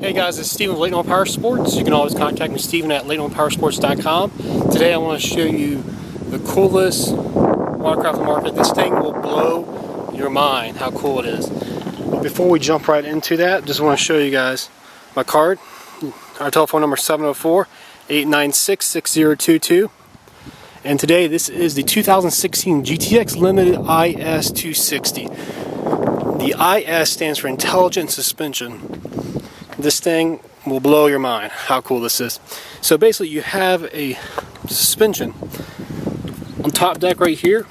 Hey guys, it's Steven with Late Normal Power Sports. You can always contact me, Steven at LateNormalPowersports.com. Today I want to show you the coolest watercraft on the market. This thing will blow your mind how cool it is. But before we jump right into that, just want to show you guys my card. Our telephone number is 704-896-6022. And today this is the 2016 GTX Limited IS260. The IS stands for Intelligent Suspension. This thing will blow your mind how cool this is. So basically you have a suspension on top deck right here,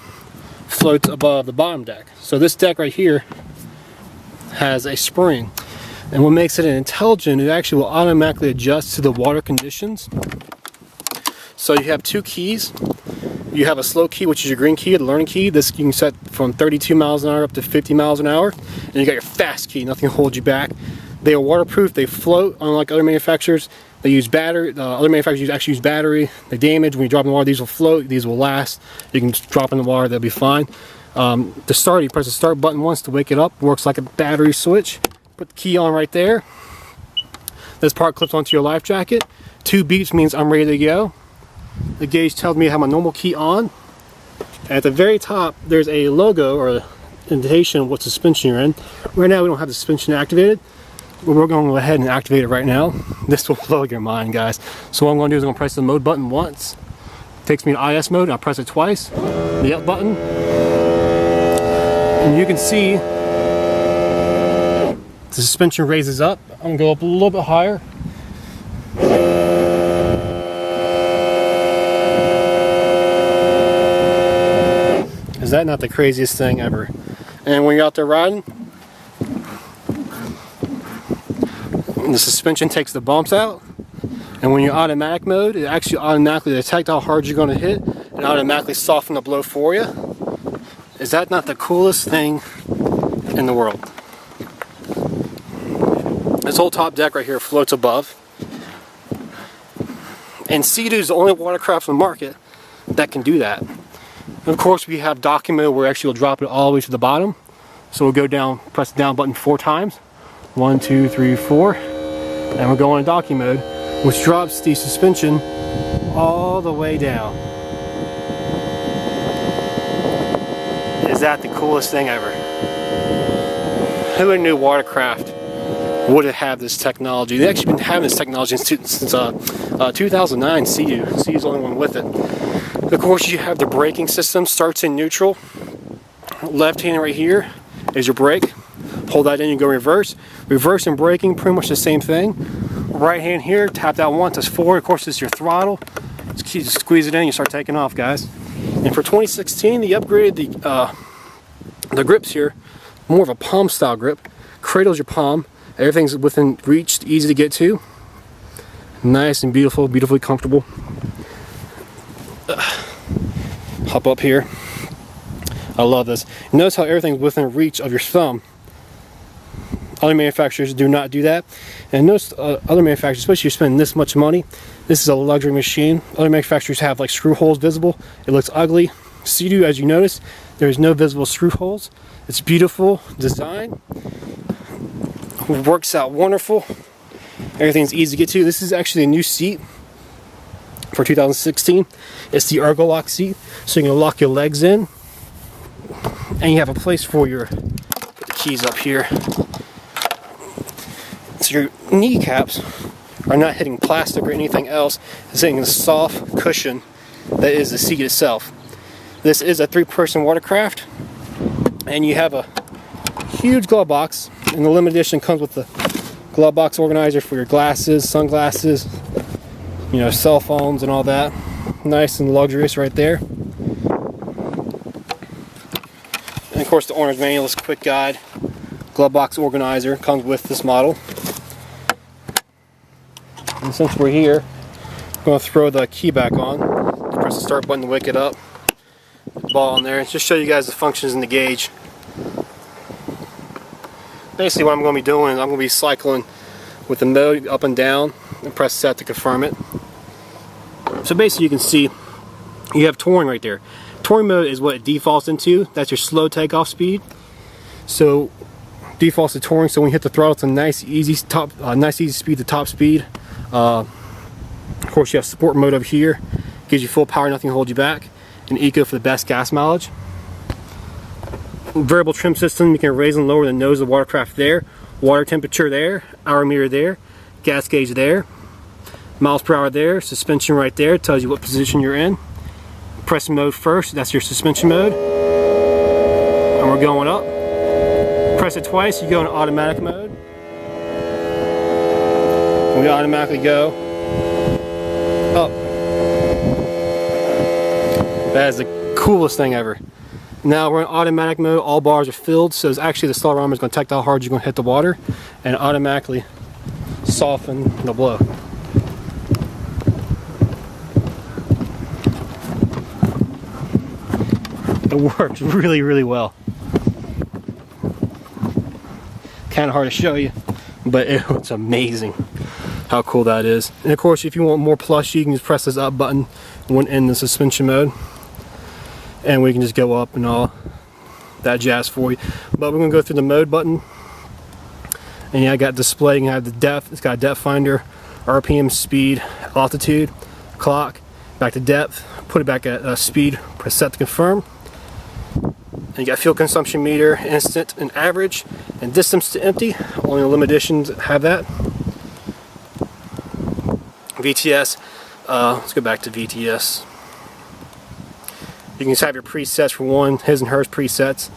floats above the bottom deck. So this deck right here has a spring, and what makes it intelligent, it actually will automatically adjust to the water conditions. So you have two keys. You have a slow key, which is your green key, the learning key. This you can set from 32 miles an hour up to 50 miles an hour. And you got your fast key, nothing will hold you back. They are waterproof, they float, unlike other manufacturers. They use battery, other manufacturers actually use battery. They damage, when you drop in the water, these will float, these will last. You can just drop in the water, they'll be fine. To start, you press the start button once to wake it up. Works like a battery switch. Put the key on right there. This part clips onto your life jacket. 2 beeps means I'm ready to go. The gauge tells me I have my normal key on. And at the very top, there's a logo or indication of what suspension you're in. Right now, we don't have the suspension activated. But we're going to go ahead and activate it right now. This will blow your mind, guys. So what I'm going to do is I'm going to press the mode button once. It takes me to IS mode. I'll press it twice. The up button. And you can see the suspension raises up. I'm going to go up a little bit higher. Is that not the craziest thing ever? And when you're out there riding, the suspension takes the bumps out, and when you're automatic mode, it actually automatically detects how hard you're going to hit and automatically soften the blow for you. Is that not the coolest thing in the world? This whole top deck right here floats above, and Sea-Doo is the only watercraft on the market that can do that. And of course, we have docking mode where actually we'll drop it all the way to the bottom. So we'll go down, press the down button 4 times. 1, 2, 3, 4. And we're going in docking mode, which drops the suspension all the way down. Is that the coolest thing ever? Who knew watercraft would have this technology? They've actually been having this technology since 2009. Sea-Doo. Sea-Doo's the only one with it. Of course, you have the braking system. Starts in neutral. Left hand right here is your brake. Hold that in, you go reverse. Reverse and braking, pretty much the same thing. Right hand here, tap that once, that's forward. Of course, this is your throttle. Just squeeze it in, you start taking off, guys. And for 2016, they upgraded the grips here. More of a palm style grip. Cradles your palm. Everything's within reach, easy to get to. Nice and beautiful, beautifully comfortable. Hop up here. I love this. Notice how everything's within reach of your thumb. Other manufacturers do not do that. And notice other manufacturers, especially if you're spending this much money, this is a luxury machine. Other manufacturers have like screw holes visible. It looks ugly. Sea-Doo, as you notice, there's no visible screw holes. It's beautiful design. It works out wonderful. Everything's easy to get to. This is actually a new seat for 2016. It's the Ergolock seat, so you can lock your legs in. And you have a place for your keys up here. So your kneecaps are not hitting plastic or anything else. It's hitting the soft cushion that is the seat itself. This is a 3-person watercraft, and you have a huge glove box. And the limited edition comes with the glove box organizer for your glasses, sunglasses, you know, cell phones and all that. Nice and luxurious right there. And of course, the owner's manual is a quick guide. Glove box organizer comes with this model. And since we're here, I'm going to throw the key back on. Press the start button to wake it up. Ball in there. And just show you guys the functions in the gauge. Basically what I'm going to be doing is I'm going to be cycling with the mode up and down and press set to confirm it. So basically you can see you have touring right there. Touring mode is what it defaults into. That's your slow takeoff speed. So Defaults to touring, so when you hit the throttle, it's a nice easy speed to top speed. Of course, you have sport mode over here, gives you full power, nothing to hold you back, and eco for the best gas mileage. Variable trim system, you can raise and lower the nose of the watercraft there, water temperature there, hour meter there, gas gauge there, miles per hour there, suspension right there, tells you what position you're in. Press mode first, that's your suspension mode, and we're going up. Press it twice, you go in automatic mode. We automatically go up. That is the coolest thing ever. Now we're in automatic mode, all bars are filled, so it's actually the accelerometer is going to detect how hard you're going to hit the water and automatically soften the blow. It works really, really well. Kind of hard to show you, but it's amazing how cool that is. And of course, if you want more plush, you can just press this up button when in the suspension mode, and we can just go up and all that jazz for you. But we're going to go through the mode button, and yeah, I got display. You can have the depth. It's got a depth finder, RPM, speed, altitude, clock, back to depth. Put it back at speed. Press set to confirm. And you got fuel consumption meter, instant and average, and distance to empty. Only the limited editions have that. VTS. Let's go back to VTS. You can just have your presets for one, his and hers presets.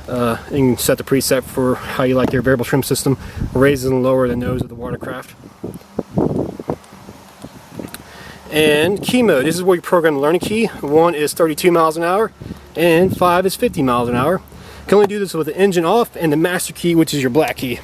You can set the preset for how you like your variable trim system. Raises and lower the nose of the watercraft. And key mode. This is where you program the learning key. 1 is 32 miles an hour, and 5 is 50 miles an hour. You can only do this with the engine off and the master key, which is your black key.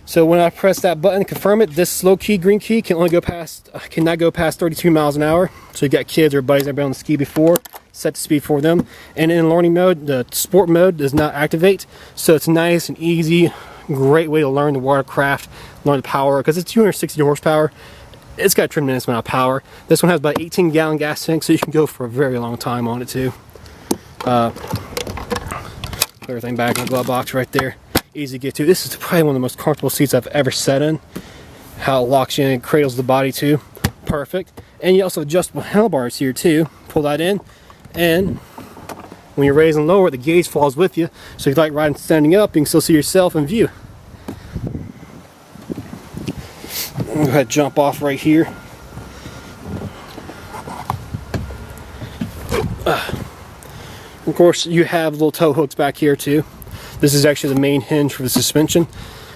So when I press that button to confirm it, this slow key, green key, cannot go past 32 miles an hour. So you got kids or buddies that have been on the ski before, set the speed for them. And in learning mode, the sport mode does not activate. So it's nice and easy, great way to learn the watercraft, learn the power, because it's 260 horsepower. It's got a tremendous amount of power. This one has about 18-gallon gas tank, so you can go for a very long time on it too. Put everything back in the glove box right there. Easy to get to. This is probably one of the most comfortable seats I've ever sat in. How it locks you in and cradles the body too. Perfect. And you also have adjustable handlebars here too. Pull that in, and when you raise and lower it, the gauge falls with you. So if you like riding standing up, you can still see yourself in view. Go ahead and jump off right here. Of course, you have little tow hooks back here too. This is actually the main hinge for the suspension.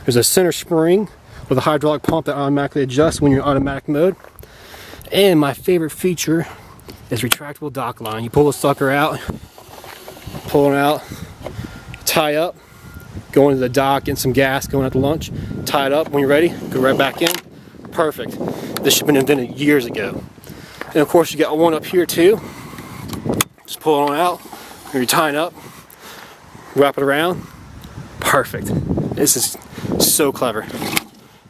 There's a center spring with a hydraulic pump that automatically adjusts when you're in automatic mode. And my favorite feature is retractable dock line. You pull the sucker out, pull it out, tie up, go into the dock, get some gas, going out to lunch, tie it up. When you're ready, go right back in. Perfect. This should have been invented years ago. And of course, you got one up here too. Just pull it on out. You're tying up, wrap it around. Perfect. This is so clever.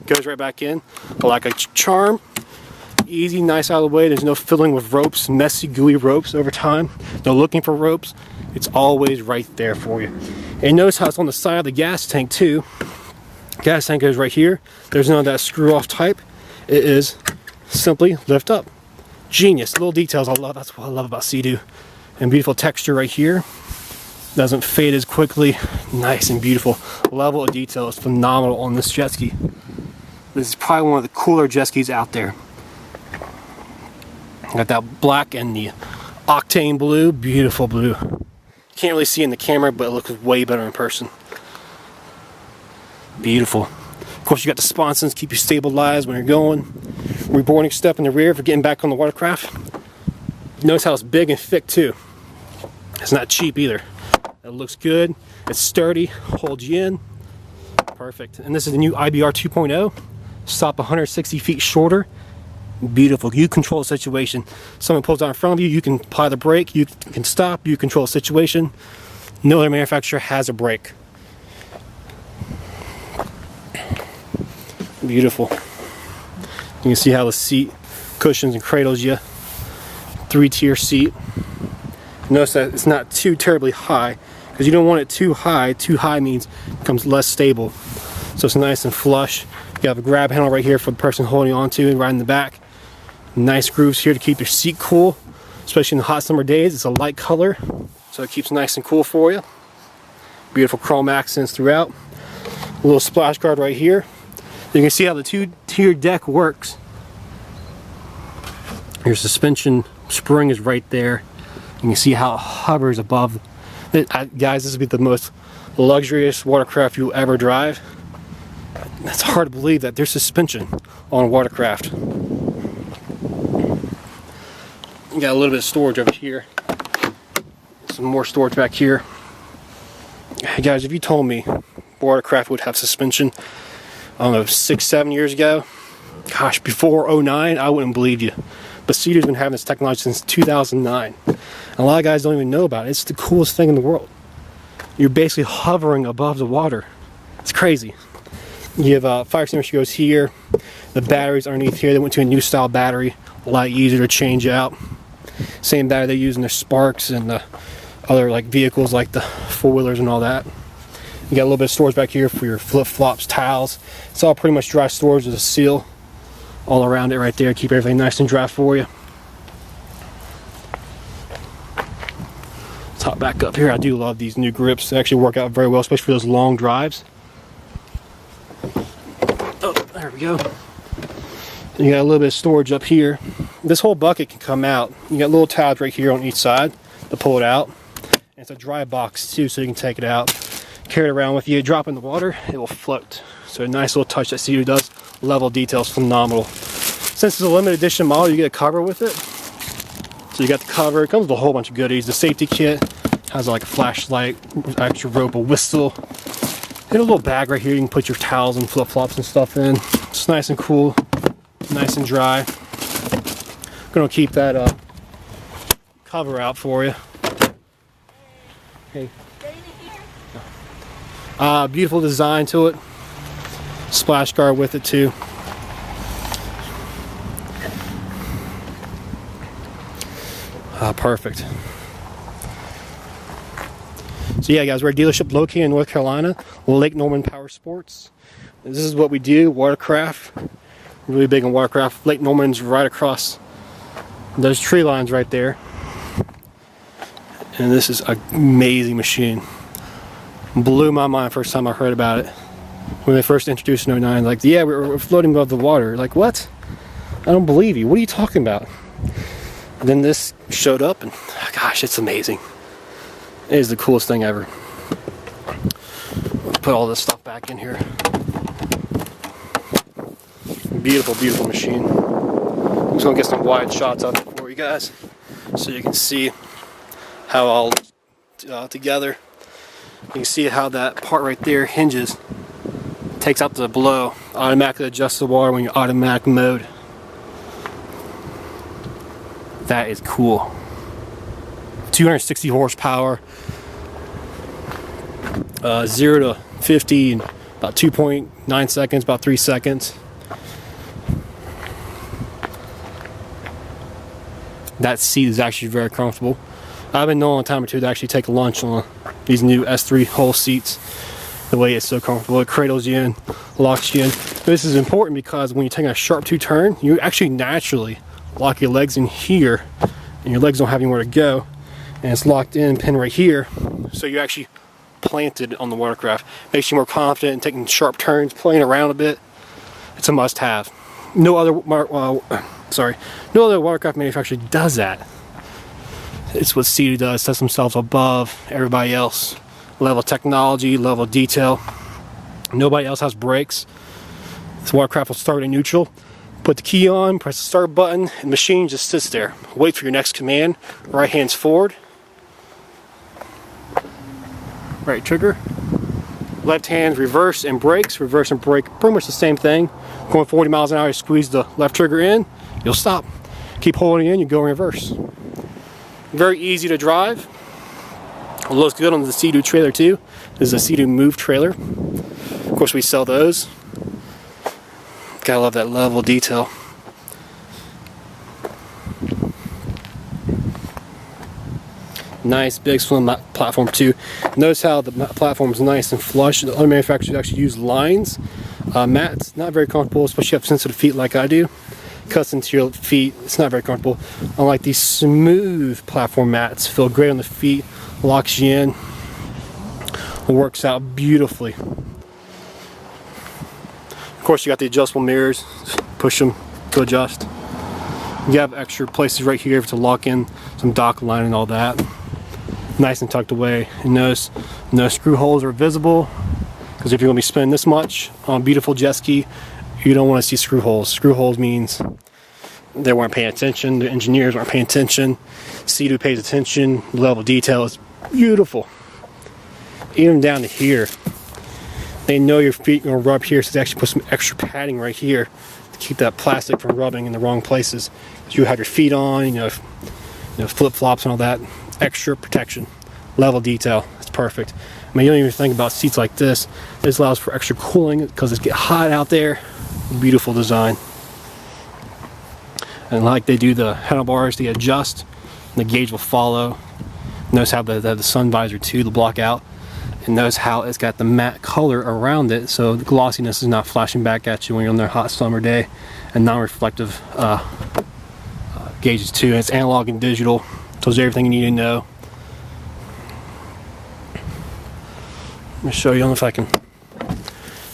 Goes right back in like a charm. Easy, nice out of the way. There's no fiddling with ropes, messy, gooey ropes over time. No looking for ropes. It's always right there for you. And notice how it's on the side of the gas tank too. Gas tank goes right here. There's none of that screw off type. It is simply lift up. Genius. Little details I love. That's what I love about Sea-Doo. And beautiful texture right here. Doesn't fade as quickly. Nice and beautiful. Level of detail is phenomenal on this jet ski. This is probably one of the cooler jet skis out there. Got that black and the octane blue. Beautiful blue. Can't really see in the camera, but it looks way better in person. Beautiful. Of course, you got the sponsons, keep you stabilized when you're going. Reboarding step in the rear for getting back on the watercraft. Notice how it's big and thick too. It's not cheap either. It looks good. It's sturdy, holds you in. Perfect. And this is the new IBR 2.0. Stop 160 feet shorter. Beautiful. You control the situation. Someone pulls out in front of you, you can apply the brake, you can stop, you control the situation. No other manufacturer has a brake. Beautiful. You can see how the seat cushions and cradles you. 3-tier seat. Notice that it's not too terribly high because because you don't want it too high. Too high means it becomes less stable. So it's nice and flush. You have a grab handle right here for the person holding onto and right in the back. Nice grooves here to keep your seat cool, especially in the hot summer days. It's a light color, so it keeps nice and cool for you. Beautiful chrome accents throughout. A little splash guard right here. You can see how the two-tier deck works. Your suspension spring is right there. You can see how it hovers above. Guys, this would be the most luxurious watercraft you'll ever drive. It's hard to believe that there's suspension on a watercraft. You got a little bit of storage over here. Some more storage back here. Hey guys, if you told me watercraft would have suspension, I don't know, 6-7 years ago, gosh, before 09, I wouldn't believe you. But Sea-Doo's been having this technology since 2009. And a lot of guys don't even know about it. It's the coolest thing in the world. You're basically hovering above the water. It's crazy. You have a fire extinguisher goes here. The batteries underneath here. They went to a new style battery. A lot easier to change out. Same battery they use in their Sparks and the other like vehicles like the four-wheelers and all that. You got a little bit of storage back here for your flip-flops, towels. It's all pretty much dry storage with a seal all around it right there. Keep everything nice and dry for you. Let's hop back up here. I do love these new grips. They actually work out very well, especially for those long drives. Oh, there we go. And you got a little bit of storage up here. This whole bucket can come out. You got little tabs right here on each side to pull it out. And it's a dry box too, so you can take it out, carry it around with you. Drop in the water, it will float. So a nice little touch that Sea-Doo does. Level detail's phenomenal. Since it's a limited edition model, you get a cover with it. So you got the cover. It comes with a whole bunch of goodies. The safety kit has like a flashlight, extra rope, a whistle. And a little bag right here. You can put your towels and flip-flops and stuff in. It's nice and cool, nice and dry. I'm gonna keep that cover out for you. Hey. Beautiful design to it. Splash guard with it too. Perfect. So yeah guys, we're a dealership located in North Carolina, Lake Norman Power Sports. This is what we do, watercraft. Really big on watercraft. Lake Norman's right across those tree lines right there. And this is an amazing machine. Blew my mind first time I heard about it. When they first introduced it in 09, like, yeah, we're floating above the water. Like, what? I don't believe you. What are you talking about? And then this showed up, and gosh, it's amazing. It is the coolest thing ever. Let's put all this stuff back in here. Beautiful, beautiful machine. I'm just gonna get some wide shots of it for you guys, so you can see how all together. You can see how that part right there hinges. Takes out the blow. Automatically adjusts the water when you're automatic mode. That is cool. 260 horsepower. 0 to 50 in about 2.9 seconds, about 3 seconds. That seat is actually very comfortable. I've been knowing a time or two to actually take lunch on these new S3 whole seats. The way it's so comfortable, it cradles you in, locks you in. This is important because when you're taking a sharp two-turn, you actually naturally lock your legs in here, and your legs don't have anywhere to go, and it's locked in, pinned right here, so you're actually planted on the watercraft. Makes you more confident in taking sharp turns, playing around a bit. It's a must-have. No other watercraft manufacturer does that. It's what Sea-Doo does, sets themselves above everybody else. Level technology, level detail. Nobody else has brakes. This watercraft will start in neutral. Put the key on, press the start button, and the machine just sits there. Wait for your next command. Right hand's forward. Right trigger. Left hand reverse and brakes. Reverse and brake, pretty much the same thing. Going 40 miles an hour, you squeeze the left trigger in, you'll stop. Keep holding it in, you go in reverse. Very easy to drive. It looks good on the Sea-Doo trailer too. This is a Sea-Doo Move trailer. Of course, we sell those. Gotta love that level detail. Nice big slim platform too. Notice how the platform is nice and flush. The other manufacturers actually use lines. Mats, not very comfortable, especially if you have sensitive feet like I do. Cuts into your feet, it's not very comfortable. Unlike these smooth platform mats, feel great on the feet, locks you in, works out beautifully. Of course, you got the adjustable mirrors, push them to adjust. You have extra places right here to lock in some dock line and all that. Nice and tucked away. And notice no screw holes are visible, because if you're going to be spending this much on a beautiful jet ski, you don't want to see screw holes. Screw holes means they weren't paying attention, the engineers weren't paying attention. Sea-Doo pays attention, the level of detail is beautiful. Even down to here. They know your feet are going to rub here, so they actually put some extra padding right here to keep that plastic from rubbing in the wrong places. So you have your feet on, you know, flip-flops and all that. Extra protection, level detail, it's perfect. I mean, you don't even think about seats like this. This allows for extra cooling because it gets hot out there. Beautiful design. And like they do the handlebars, they adjust, and the gauge will follow. Notice how the sun visor too, the block out. And notice how it's got the matte color around it, so the glossiness is not flashing back at you when you're on a hot summer day. And non-reflective gauges too. And it's analog and digital. Tells you everything you need to know. Let me show you, I don't know if I can